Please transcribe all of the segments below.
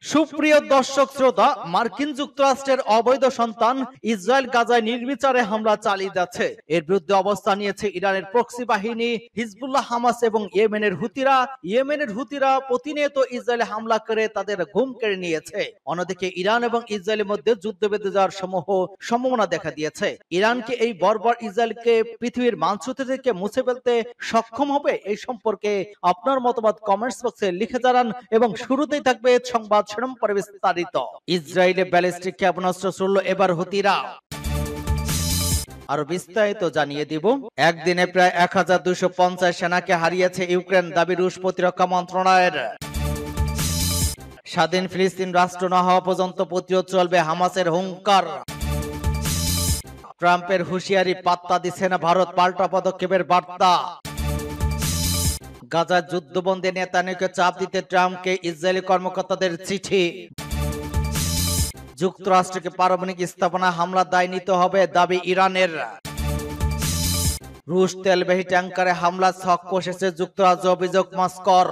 সুপ্রিয় দর্শক শ্রোতা, মার্কিন যুক্তরাষ্ট্রের অবৈধ সন্তান ইসরায়েল গাজায় নির্বিচারে হামলা চালিয়ে যাচ্ছে। এর বিরুদ্ধে অবস্থান নিয়েছে ইরানের প্রক্সি বাহিনী হিজবুল্লাহ, হামাস এবং ইয়েমেনের হুতিরা প্রতিনিয়ত ইসরায়েলে হামলা করে তাদের ঘুম কেড়ে নিয়েছে। অন্যদিকে ইরান এবং ইসরায়েলের মধ্যে যুদ্ধ বেঁধে যাওয়ার সম্ভাবনা দেখা দিয়েছে। ইরানকে এই বর্বর ইসরায়েলকে পৃথিবীর মানচিত্র থেকে মুছে ফেলতে সক্ষম হবে? এই সম্পর্কে আপনার মতামত কমেন্টস বক্সে লিখে জানান এবং শুরুতেই থাকবে সংবাদ শিরোনাম পরে বিস্তারিত। ইসরায়েলে ব্যালিস্টিক ক্ষেপণাস্ত্র ছুড়ল এবার হুতিরা। আরো বিস্তারিত জানিয়ে দিব। একদিনে প্রায় 1250 সেনাকে হারিয়েছে ইউক্রেন, দাবি রুশ প্রতিরক্ষা মন্ত্রণালয়ের। স্বাধীন ফিলিস্তিন রাষ্ট্র না হওয়া পর্যন্ত প্রতিরোধ চলবে, হামাসের হুঙ্কার। ট্রাম্পের হুঁশিয়ারি পাত্তা দিচ্ছে না ভারত, পাল্টা পদক্ষেপের বার্তা। গাজার যুদ্ধবন্দী নেতানিয়াহুকে চাপ দিতে ট্রাম্পকে ইসরায়েলি কর্মকর্তাদের চিঠি। যুক্তরাষ্ট্রকে পারমাণবিক স্থাপনা হামলা দায় নিতে হবে, দাবি ইরানের। রুশ তেলবাহী ট্যাঙ্কারে হামলা ছক কষেছে যুক্তরাজ্য, অভিযোগ মস্কোর।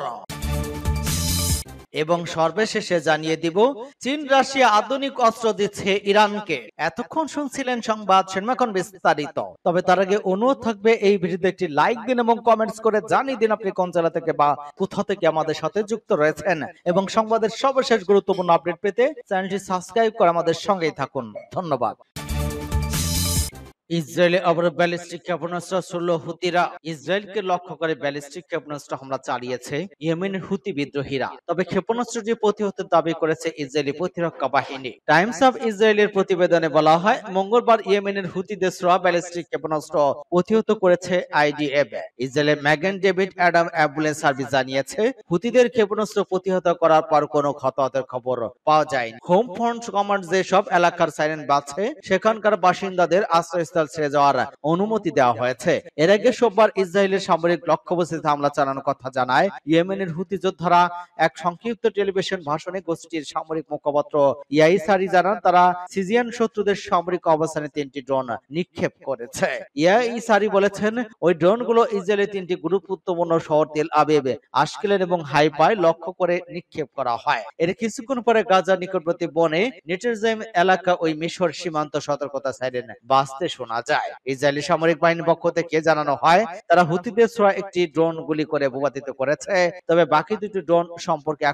এবং সর্বশেষে জানিয়ে দিব, চীন রাশিয়া আধুনিক অস্ত্র দিচ্ছে ইরানকে। এতক্ষণ শুনছিলেন সংবাদ শিরোনাম বিস্তারিত। তবে তার আগে অনুরোধ থাকবে এই ভিডিওতে একটি লাইক দিন এবং কমেন্টস করে জানিয়ে দিন আপনি কোন জেলা থেকে বা কোথা থেকে আমাদের সাথে যুক্ত রয়েছেন, এবং সংবাদের সর্বশেষ গুরুত্বপূর্ণ আপডেট পেতে চ্যানেলটি সাবস্ক্রাইব করে আমাদের সঙ্গেই থাকুন। ধন্যবাদ। ইসরায়েলে আবার ব্যালিস্টিক ক্ষেপণাস্ত্র ছুড়ল হুতিরা। ইসরায়েলকে লক্ষ্য করে ব্যালিস্টিক ক্ষেপণাস্ত্র হামলা চালিয়েছে ইয়েমেনের হুতি বিদ্রোহীরা। তবে ক্ষেপণাস্ত্রটি প্রতিহতের দাবি করেছে ইসরায়েলি প্রতিরক্ষা বাহিনী। টাইমস অফ ইসরায়েলের প্রতিবেদনে বলা হয়, মঙ্গলবার ইয়েমেনের হুতিদের ছোড়া ব্যালিস্টিক ক্ষেপণাস্ত্র প্রতিহত করেছে আইডিএফ। ইসরায়েলের ম্যাগেন ডেভিড অ্যাডাম অ্যাম্বুলেন্স সার্ভিস জানিয়েছে, হুতিদের ক্ষেপণাস্ত্র প্রতিহত করার পর কোনো হতাহতের খবর পাওয়া যায়নি। হোম ফ্রন্ট কমান্ড যেসব এলাকার সাইরেন বাজছে সেখানকার বাসিন্দাদের আশ্রয়স্থল ছেড়ে যাওয়ার অনুমতি দেওয়া হয়েছে। এর আগে সোমবার ইসরায়েলের সামরিক লক্ষ্যবস্তুতে হামলা চালানোর কথা জানায় ইয়েমেনের হুতি যোদ্ধারা। এক সংক্ষিপ্ত টেলিভিশন ভাষণে গোষ্ঠীর সামরিক মুখপাত্র ইয়াইসারি জানান, তারা সিরিয়ান শত্রুদের সামরিক অবস্থানে 3টি ড্রোন নিক্ষেপ করেছে। ইয়াইসারি বলেছেন, ওই ড্রোনগুলো ইসরায়েলের 3টি গুরুত্বপূর্ণ শহর তেল আবিব, আশকেলন এবং হাইফায় লক্ষ্য করে নিক্ষেপ করা হয়। এর কিছুক্ষণ পরে গাজার নিকটবর্তী বনে নেটেরজাইম এলাকা ওই মিশর সীমান্ত সতর্কতা সাইরেন বাজতে শোনা যায়। ইসরায়েলি সামরিক বাহিনীর পক্ষ থেকে জানানো হয়, তারা হুতিদের ছোড়া একটি ড্রোন গুলি করে ভূপাতিত করেছে। তবে বাকি দুটি ড্রোন সম্পর্কে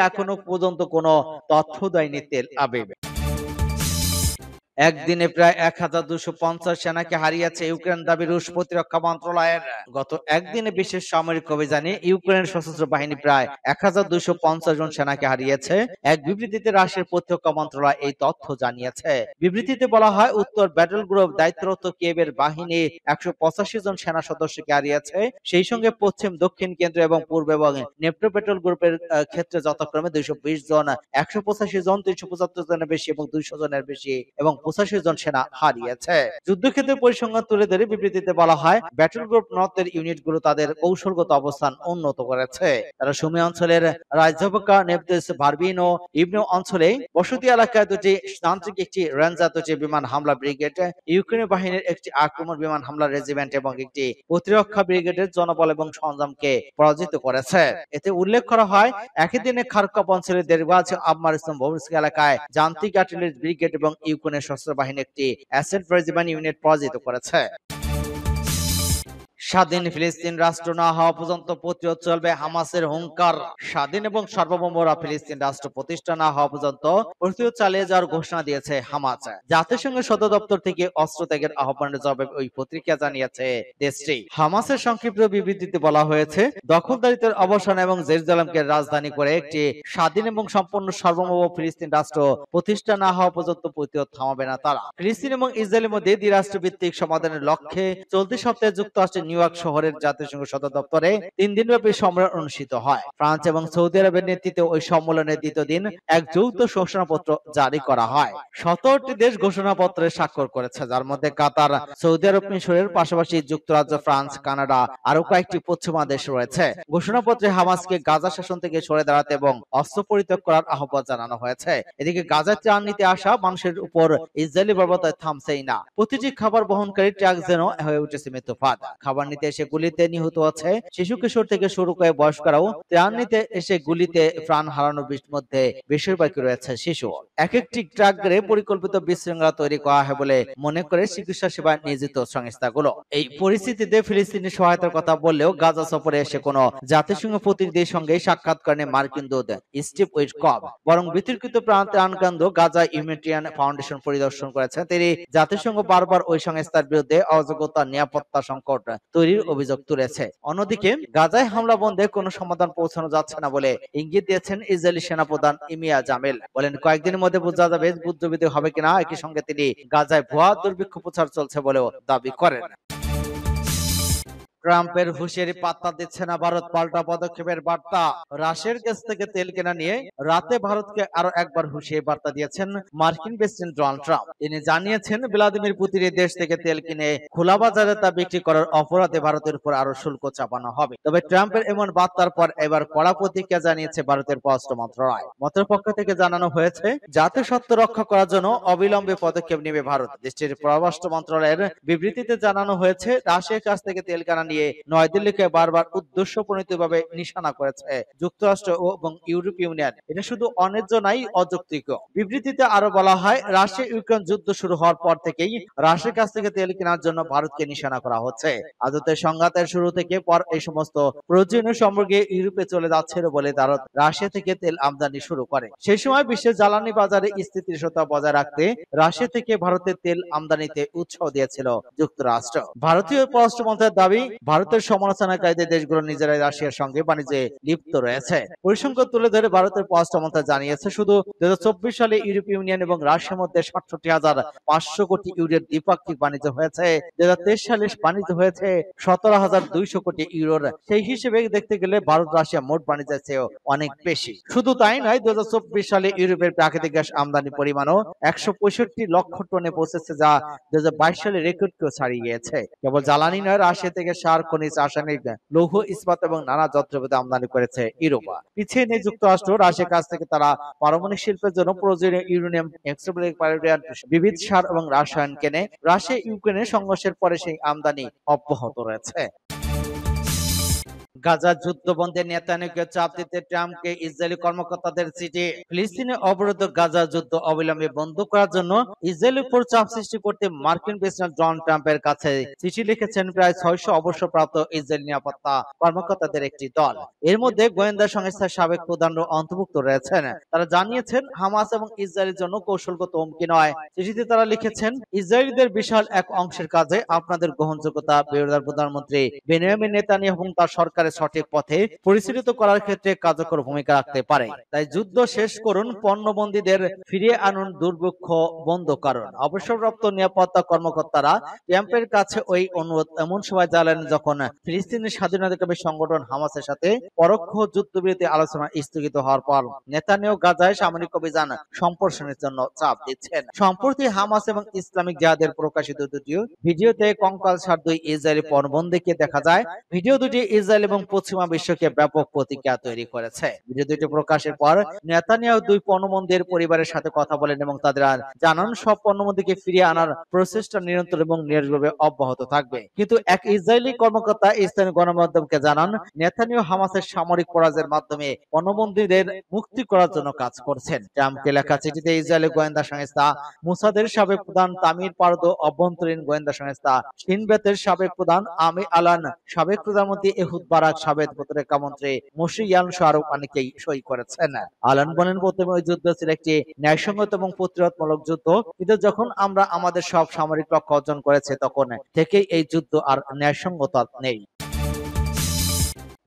এখনো পর্যন্ত কোনো তথ্য দেয়নি তেল আবিব। একদিনে প্রায় 1250 সেনাকে হারিয়েছে ইউক্রেন, দাবি রুশ প্রতিরক্ষা মন্ত্রণালয়ের। গত একদিনে বিশেষ সামরিক অভিযানে ইউক্রেনের সশস্ত্র বাহিনী প্রায় 1250 জন সেনাকে হারিয়েছে। এক বিবৃতিতে রাশিয়ার প্রতিরক্ষা মন্ত্রণালয় এই তথ্য জানিয়েছে। বিবৃতিতে বলা হয়, উত্তর ব্যাটল গ্রুপ দায়িত্বরত কিয়েভের বাহিনী 185 জন সেনা সদস্যকে হারিয়েছে। সেই সঙ্গে পশ্চিম, দক্ষিণ, কেন্দ্র এবং পূর্ব এবং নেপ্টো ব্যাটল গ্রুপের ক্ষেত্রে যথাক্রমে 220 জন, 185 জন, 375 জনের বেশি এবং 200 জনের বেশি এবং 85 জন সেনা হারিয়েছে। যুদ্ধক্ষেত্রের পরিসংখ্যান তুলে ধরে বিবৃতিতে বলা হয়, ব্যাটল গ্রুপ নর্থের ইউনিটগুলো তাদের কৌশলগত অবস্থান উন্নত করেছে। তারা সুমি অঞ্চলের রাজভকা, নেপদেস, ভারবিন ও ইবনো অঞ্চলে বসতি এলাকায় দুটি তান্ত্রিক, একটি রেঞ্জার, দুটি বিমান হামলা ব্রিগেড, ইউক্রেনের বাহিনীর একটি আক্রমণ বিমান হামলা রেজিমেন্ট এবং একটি প্রতিরক্ষা ব্রিগেডের জনবল এবং সরঞ্জামকে পরাজিত করেছে। এতে উল্লেখ করা হয়, একই দিনে খারকভ অঞ্চলের দেরবাজ, আবমারিস্তম, ভোমস্কি এলাকায় যান্ত্রিক আর্টিলারি ব্রিগেড এবং ইউক্রেনের সশস্ত্র বাহিনী একটি অ্যাসেট রেজিমেন্ট ইউনিট পরাজিত করেছে। স্বাধীন ফিলিস্তিন রাষ্ট্র না হওয়া পর্যন্ত প্রতিরোধ চলবে, হামাসের হুঙ্কার। স্বাধীন এবং সার্বভৌমরা ফিলিস্তিন রাষ্ট্র প্রতিষ্ঠা না হওয়া পর্যন্ত প্রতিরোধ চালিয়ে যাওয়ার ঘোষণা দিয়েছে হামাস। জাতিসংঘের সদর দপ্তর থেকে অস্ত্র ত্যাগের আহ্বানের জবাবে ওই পত্রিকা জানিয়েছে দেশটি। হামাসের সংক্ষিপ্ত বিবৃতিতে বলা হয়েছে, দখলদারিত্বের অবসান এবং জেরুজালেমকে রাজধানী করে একটি স্বাধীন এবং সম্পূর্ণ সার্বভৌম ফিলিস্তিন রাষ্ট্র প্রতিষ্ঠা না হওয়া পর্যন্ত প্রতিরোধ থামাবে না তারা। ফিলিস্তিন এবং ইসরায়েলের মধ্যে দ্বিরাষ্ট্রভিত্তিক সমাধানের লক্ষ্যে চলতি সপ্তাহে যুক্তরাষ্ট্রের নিউ ইয়র্ক শহরের জাতিসংঘ সদর দপ্তরে 3 দিনব্যাপী সম্মেলন অনুষ্ঠিত হয়। ফ্রান্স এবং সৌদি আরবের নেতৃত্বে ওই সম্মেলনের দ্বিতীয় দিন এক যৌথ ঘোষণাপত্র জারি করা হয়। 17টি দেশ ঘোষণাপত্রে স্বাক্ষর করেছে, যার মধ্যে কাতার, সৌদি আরব, মিশরের পাশাপাশি যুক্তরাজ্য, ফ্রান্স, কানাডা আরো কয়েকটি পশ্চিমা দেশ রয়েছে। ঘোষণাপত্রে হামাসকে গাজা শাসন থেকে সরে দাঁড়াতে এবং অস্ত্র পরিত্যাগ করার আহ্বান জানানো হয়েছে। এদিকে গাজায় ত্রাণ নিতে আসা মানুষের উপর ইসরায়েলি বর্বরতা থামছেই না। প্রতিটি খাবার বহনকারী ট্রাক যেন হয়ে উঠেছে মৃত্যুফাদ। খাবার নিতে এসে গুলিতে নিহত হচ্ছে শিশু কিশোর থেকে শুরু করে বয়স্করাও। ত্রাণ নিতে এসে গুলিতে প্রাণ হারানোর মধ্যে বেশিরভাগই রয়েছে শিশু। এক একটি ট্রাকে পরিকল্পিত বিশৃঙ্খলা তৈরি করা হয় বলে মনে করে চিকিৎসা সেবায় নিয়োজিত সংস্থাগুলো। এই পরিস্থিতিতে ফিলিস্তিনি সহায়তার কথা বললেও গাজা সফরে এসে কোনো জাতিসংঘ প্রতিনিধির সঙ্গে সাক্ষাৎ করেন মার্কিন দূত স্টিভ উইটকফ। বরং বিতর্কিত ত্রাণ কেন্দ্র গাজা হিউম্যানিটেরিয়ান ফাউন্ডেশন পরিদর্শন করেছেন তিনি। জাতিসংঘ বারবার ওই সংস্থার বিরুদ্ধে অযোগ্যতা, নিরাপত্তা সংকট তৈরির অভিযোগ তুলেছে। অন্যদিকে গাজায় হামলা বন্ধে কোনো সমাধান পৌঁছানো যাচ্ছে না বলে ইঙ্গিত দিয়েছেন ইসরায়েলি সেনাপ্রধান ইমিয়া জামেল। বলেন, কয়েকদিনের মধ্যে বোঝা যাবে যুদ্ধবিধি হবে কিনা। একই সঙ্গে তিনি গাজায় ভুয়া দুর্ভিক্ষ প্রচার চলছে বলেও দাবি করেন। ট্রাম্পের হুঁশিয়ারি পাত্তা দিচ্ছে না ভারত, পাল্টা পদক্ষেপের বার্তা। রাশিয়ার কাছ থেকে তেল কেনা নিয়ে রাতে ভারতকে আরো একবার হুঁশিয়ারি বার্তা দিয়েছেন মার্কিন প্রেসিডেন্ট ডোনাল্ড ট্রাম্প। তিনি জানিয়েছেন, ভ্লাদিমির পুতিনের দেশ থেকে তেল কিনে খোলা বাজারে তা বিক্রি করার অপরাধে ভারতের উপর আরো শুল্ক চাপানো হবে। তবে ট্রাম্পের এমন বার্তার পর এবার কড়া প্রতিক্রিয়া জানিয়েছে ভারতের পররাষ্ট্র মন্ত্রণালয়। মন্ত্রণালয়ের পক্ষ থেকে জানানো হয়েছে, জাতীয় স্বার্থ রক্ষা করার জন্য অবিলম্বে পদক্ষেপ নেবে ভারত। দেশটির পররাষ্ট্র মন্ত্রণালয়ের বিবৃতিতে জানানো হয়েছে, রাশিয়ার কাছ থেকে তেল কেনা নিয়ে নয়াদিল্লিকে বারবার উদ্দেশ্যপ্রণীতভাবে নিশানা করেছে যুক্তরাষ্ট্র এবং ইউরোপীয় ইউনিয়ন। এটা শুধু অন্যায্য নয়, অযৌক্তিক। বিবৃতিতে আরো বলা হয়, রাশিয়া ইউক্রেন যুদ্ধ শুরু হওয়ার পর থেকেই রাশিয়ার কাছ থেকে তেল কেনার জন্য ভারতকে নিশানা করা হচ্ছে। আদতে সংঘাতের শুরু থেকে পর এই সমস্ত প্রয়োজনীয় সামগ্রী ইউরোপে চলে যাচ্ছিল বলে ভারত রাশিয়া থেকে তেল আমদানি শুরু করে। সেই সময় বিশ্বের জ্বালানি বাজারে স্থিতিশীলতা বজায় রাখতে রাশিয়া থেকে ভারতের তেল আমদানিতে উৎসাহ দিয়েছিল যুক্তরাষ্ট্র। ভারতীয় পররাষ্ট্র মন্ত্রণালয়ের দাবি, ভারতের সমালোচনাকারীদের দেশগুলো নিজেরাই রাশিয়ার সঙ্গে বাণিজ্যে লিপ্ত রয়েছে। পরিসংখ্যান তুলে ধরে ভারতের পররাষ্ট্র মন্ত্রণালয় জানিয়েছে, শুধু 2024 সালে ইউরোপীয় ইউনিয়ন এবং রাশিয়ার মধ্যে 67,500 কোটি ইউরোর দ্বিপাক্ষিক বাণিজ্য হয়েছে। 2023 সালে বাণিজ্য হয়েছে 17,200 কোটি ইউরোর। সেই হিসেবে দেখতে গেলে ভারত রাশিয়া মোট বাণিজ্যের চেয়েও অনেক বেশি। শুধু তাই নয়, 2024 সালে ইউরোপের প্রাকৃতিক গ্যাস আমদানি পরিমাণও 165 লক্ষ টনে পৌঁছেছে, যা 2022 সালে রেকর্ডকেও ছাড়িয়ে গিয়েছে। কেবল জ্বালানি নয়, রাশিয়া থেকে সার, খনিজ, রাসায়নিক, লৌহ, ইস্পাত এবং নানা যন্ত্রপাতি আমদানি করেছে ইউরোপ। পিছিয়ে নেই যুক্তরাষ্ট্র। রাশিয়ার কাছ থেকে তারা পারমাণবিক শিল্পের জন্য প্রয়োজনীয় ইউরেনিয়াম, বিবিধ সার এবং রাসায়ন কেনে। রাশিয়া ইউক্রেনের সংঘর্ষের পরে সেই আমদানি অব্যাহত রয়েছে। গাজা যুদ্ধ বন্ধে নেতানিয়াহুকে চাপ দিতে ট্রাম্পকে ইসরায়েলি কর্মকর্তাদের চিঠি। ফিলিস্তিনে অবরুদ্ধ গাজা যুদ্ধ অবিলম্বে বন্ধ করার জন্য ইসরায়েলের উপর চাপ সৃষ্টি করতে মার্কিন প্রেসিডেন্ট ডোনাল্ড ট্রাম্পের কাছে চিঠি লিখেছেন প্রায় 600 অবসরপ্রাপ্ত ইসরায়েলি নিরাপত্তা কর্মকর্তাদের একটি দল। এর মধ্যে গোয়েন্দা সংস্থার সাবেক প্রধানরা অন্তর্ভুক্ত রয়েছেন। তারা জানিয়েছেন, হামাস এবং ইসরায়েলের জন্য কৌশলগত হুমকি নয়। চিঠিতে তারা লিখেছেন, ইসরায়েলিদের বিশাল এক অংশের কাজে আপনাদের গ্রহণযোগ্যতা বিরোধী প্রধানমন্ত্রী বেনিয়ামিন নেতানিয়াহু এবং তার সরকার সঠিক পথে পরিচালিত করার ক্ষেত্রে কার্যকর ভূমিকা রাখতে পারে। তাই যুদ্ধ শেষ করুন, পণ্যবন্দীদের ফিরিয়ে আনুন, দুর্ভিক্ষ বন্ধ করুন। অবসরপ্রাপ্ত নিরাপত্তা কর্মকর্তারা ট্রাম্পের কাছে ওই অনুরোধ এমন সময় জানালেন যখন ফিলিস্তিনের স্বাধীনতাকামী সংগঠন হামাসের সাথে পরোক্ষ যুদ্ধবিরতি আলোচনা স্থগিত হওয়ার পর নেতানিয়াহু গাজায় সামরিক অভিযান সম্প্রসারণের জন্য চাপ দিচ্ছেন। সম্প্রতি হামাস এবং ইসলামিক জিহাদের প্রকাশিত দুটি ভিডিওতে কঙ্কালসার দুই ইসরায়েলি পণবন্দীকে দেখা যায়। ভিডিও দুটি ইসরায়েল এবং পশ্চিমা বিশ্বকে ব্যাপক প্রতিক্রিয়া তৈরি করেছে। ভিডিও দুটি প্রকাশের পর নেতানিয়াহু দুই পণবন্দীর পরিবারের সাথে কথা বলেন এবং তাদের জানান সব পণবন্দীকে ফিরিয়ে আনার প্রচেষ্টা নিরন্তর এবং নিরলসভাবে অব্যাহত থাকবে। কিন্তু এক ইসরায়েলি কর্মকর্তা স্থানীয় গণমাধ্যমকে জানান, নেতানিয়াহু হামাসের সামরিক পরাজয়ের মাধ্যমে পণবন্দীদের মুক্তি করার জন্য কাজ করছেন। ট্রাম্পকে লেখা চিঠিতে ইসরায়েলি গোয়েন্দা সংস্থা মোসাদের সাবেক প্রধান তামির পারদো, অভ্যন্তরীণ গোয়েন্দা সংস্থা শিনবেতের সাবেক প্রধান আমি আলান, সাবেক প্রধানমন্ত্রী এহুদ বারাক, সাবেক প্রতিরক্ষা মন্ত্রী মোশি ইয়ান সহ আরো অনেকেই সই করেছেন। আলান বলেন, প্রথমে ওই যুদ্ধ ছিল একটি ন্যায়সঙ্গত এবং প্রতিরোধমূলক যুদ্ধ, কিন্তু যখন আমরা আমাদের সব সামরিক লক্ষ্য অর্জন করেছি তখন থেকেই এই যুদ্ধ আর ন্যায়সঙ্গত নেই।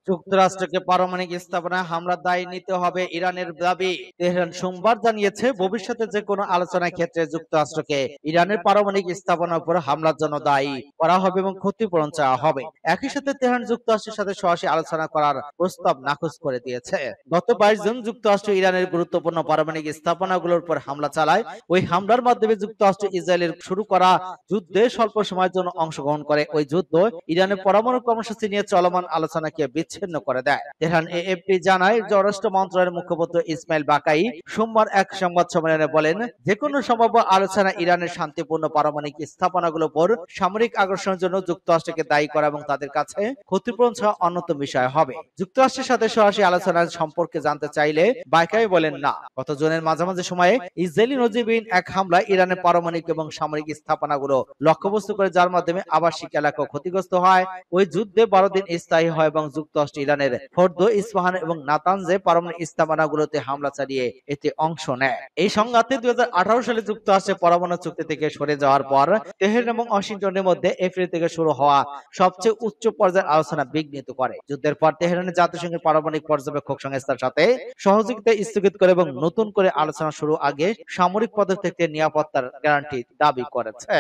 যুক্তরাষ্ট্রকে পারমাণবিক স্থাপনায় হামলার দায় নিতে হবে ইরানের দাবি। তেহরান সোমবার জানিয়েছে, ভবিষ্যতে যে কোনো আলোচনার ক্ষেত্রে যুক্তরাষ্ট্রকে ইরানের পারমাণবিক স্থাপনার উপর হামলার জন্য দায়ী করা হবে এবং ক্ষতিপূরণ চাওয়া হবে। একই সাথে তেহরান যুক্তরাষ্ট্রের সাথে সরাসরি আলোচনা করার প্রস্তাব নাকচ করে দিয়েছে। গত 22 জুন যুক্তরাষ্ট্র ইরানের গুরুত্বপূর্ণ পারমাণবিক স্থাপনাগুলোর উপর হামলা চালায়। ওই হামলার মাধ্যমে যুক্তরাষ্ট্র ইসরায়েলের শুরু করা যুদ্ধে স্বল্প সময়ের জন্য অংশগ্রহণ করে। ওই যুদ্ধ ইরানের পরমাণু কর্মসূচি নিয়ে চলমান আলোচনাকে বিচ্ছিন্ন বিচ্ছিন্ন করে দেয়। তেহরান এএফপি জানায়, স্বরাষ্ট্র মন্ত্রণালয়ের মুখপাত্র ইসমাইল বাকাই সোমবার এক সংবাদ সম্মেলনে বলেন, যেকোনো সম্ভাব্য আলোচনা ইরানের শান্তিপূর্ণ পারমাণবিক স্থাপনাগুলোর উপর সামরিক আগ্রাসনের জন্য যুক্তরাষ্ট্রকে দায়ী করা এবং তাদের কাছে ক্ষতিপূরণ ছাড়া অন্যতম বিষয় হবে। যুক্তরাষ্ট্রের সাথে সরাসরি আলোচনার সম্পর্কে জানতে চাইলে বাকাই বলেন না। গত জুনের মাঝামাঝি সময়ে ইসরায়েলি নজিরবিহীন এক হামলায় ইরানের পারমাণবিক এবং সামরিক স্থাপনাগুলো লক্ষ্যবস্তু করে, যার মাধ্যমে আবাসিক এলাকা ক্ষতিগ্রস্ত হয়। ওই যুদ্ধে 12 দিন স্থায়ী হয় এবং যুক্তরাষ্ট্র ইরানের ফোর্দো, ইস্পাহান এবং নাতানজে পারমাণবিক স্থাপনাগুলোতে হামলা চালিয়ে এতে অংশ নেয়। এই সংঘাতে 2018 সালে যুক্তরাষ্ট্রের পরমাণু চুক্তি থেকে সরে যাওয়ার পর তেহরান এবং ওয়াশিংটনের মধ্যে এপ্রিল থেকে শুরু হওয়া সবচেয়ে উচ্চ পর্যায়ের আলোচনা বিঘ্নিত করে। যুদ্ধের পর তেহরানের জাতিসংঘের পারমাণবিক পর্যবেক্ষক সংস্থার সাথে সহযোগিতা স্থগিত করে এবং নতুন করে আলোচনা শুরু আগে সামরিক পদক্ষেপ থেকে নিরাপত্তার গ্যারান্টি দাবি করেছে।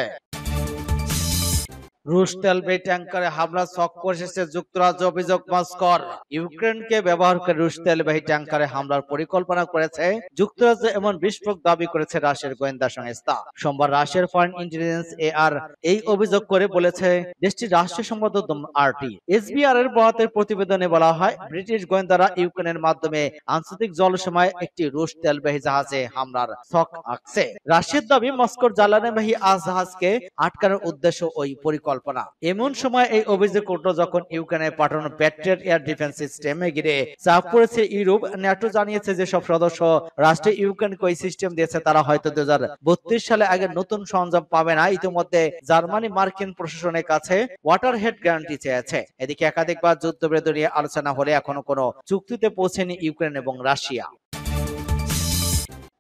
রুশ তেলবাহী ট্যাঙ্কারে হামলা ছক কষেছে যুক্তরাজ্য, অভিযোগ মস্কোর। ইউক্রেনকে ব্যবহার করে রুশ তেলবাহী ট্যাঙ্কারে হামলার পরিকল্পনা করেছে যুক্তরাজ্য, এমন বিস্ফোরক দাবি করেছে রাশিয়ার গোয়েন্দা সংস্থা। সোমবার রাশিয়ার ফরেন ইন্টেলিজেন্স এআর এই অভিযোগ করে বলেছে, দেশটির রাষ্ট্রীয় সংবাদ মাধ্যম আরটি। এসবিআর এর বরাতের প্রতিবেদনে বলা হয়, ব্রিটিশ গোয়েন্দারা ইউক্রেনের মাধ্যমে আন্তর্জাতিক জলসীমায় একটি রুশ তেলবাহী জাহাজে হামলার ছক আঁকছে। রাশিয়ার দাবি, মস্কোর জ্বালানিবাহী জাহাজকে আটকানোর উদ্দেশ্য ওই পরিকল্পনা। এমন সময় এই অভিযোগ উঠল যখন ইউক্রেনের পাঠানো প্যাট্রিয়ট এয়ার ডিফেন্স সিস্টেমে ঘিরে চাপ পড়েছে ইউরোপ। ন্যাটো জানিয়েছে যে সব সদস্য রাষ্ট্রে ইউক্রেনকে ওই সিস্টেম দিয়েছে তারা হয়তো 2032 সালে আগে নতুন সরঞ্জাম পাবে না। ইতিমধ্যে জার্মানি মার্কিন প্রশাসনের কাছে ওয়াটার হেড গ্যারান্টি চেয়েছে। এদিকে একাধিকবার যুদ্ধবিরতি নিয়ে আলোচনা হলে এখনো কোনো চুক্তিতে পৌঁছেনি ইউক্রেন এবং রাশিয়া।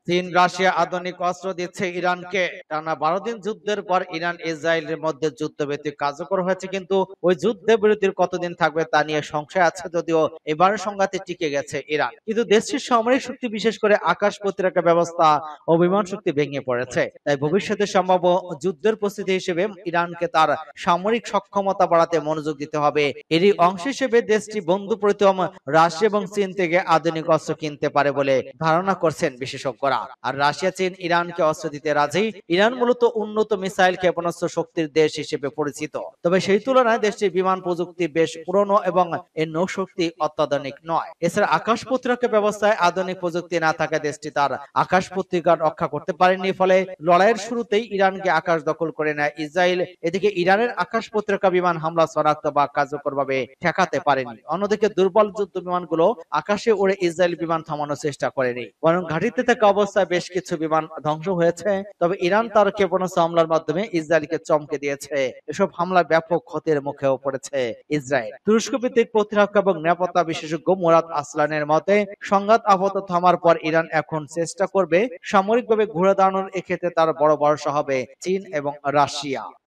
চীন রাশিয়া আধুনিক অস্ত্র দিচ্ছে ইরানকে। টানা 12 দিন যুদ্ধের পর ইরান ইসরায়েলের মধ্যে যুদ্ধবিরতি কার্যকর হয়েছে, কিন্তু ওই যুদ্ধবিরতির কতদিন থাকবে তা নিয়ে সংশয় আছে। যদিও এবার সংঘাতে টিকে গেছে ইরান, কিন্তু দেশটির সামরিক শক্তি, বিশেষ করে আকাশ প্রতিরক্ষা ব্যবস্থা ও বিমান শক্তি ভেঙে পড়েছে। তাই ভবিষ্যতে সম্ভাব্য যুদ্ধের প্রস্তুতি হিসেবে ইরানকে তার সামরিক সক্ষমতা বাড়াতে মনোযোগ দিতে হবে। এরই অংশ হিসেবে দেশটি বন্ধু প্রথম রাশিয়া এবং চীন থেকে আধুনিক অস্ত্র কিনতে পারে বলে ধারণা করছেন বিশেষজ্ঞরা। আর রাশিয়া, চীন ইরানকে অস্ত্র দিতে রাজি। ইরান মূলত উন্নত মিসাইল ক্ষেপণাস্ত্র শক্তির দেশ হিসেবে পরিচিত, তবে সেই তুলনায় দেশটির বিমান প্রযুক্তি বেশ পুরনো এবং এর নৌশক্তি অত্যাধুনিক নয়। এছাড়া আকাশ প্রতিরক্ষা ব্যবস্থায় আধুনিক প্রযুক্তি না থাকায় দেশটি তার আকাশ প্রতিরক্ষা রক্ষা করতে পারেনি। ফলে লড়াইয়ের শুরুতেই ইরানকে আকাশ দখল করে নেয় ইসরায়েল। এদিকে ইরানের আকাশ প্রতিরক্ষা বিমান হামলা শনাক্ত বা কার্যকরভাবে ঠেকাতে পারেনি। অন্যদিকে দুর্বল যুদ্ধ বিমানগুলো আকাশে উড়ে ইসরায়েল বিমান থামানোর চেষ্টা করেনি, বরং ঘাঁটিতে থাকা অবস্থায় বেশ কিছু বিমান ধ্বংস হয়েছে। তবে ইরান তার ক্ষেপণাস্ত্র হামলার মাধ্যমে ইসরায়েলকে চমকে দিয়েছে। এসব হামলা ব্যাপক ক্ষতির মুখেও পড়েছে ইসরায়েল। তুরস্ক ভিত্তিক প্রতিরক্ষা এবং নিরাপত্তা বিশেষজ্ঞ মুরাদ আসলানের মতে, সংঘাত আপাতত থামার পর ইরান এখন চেষ্টা করবে সামরিকভাবে ঘুরে দাঁড়ানোর। এক্ষেত্রে তার বড় ভরসা হবে চীন এবং রাশিয়া।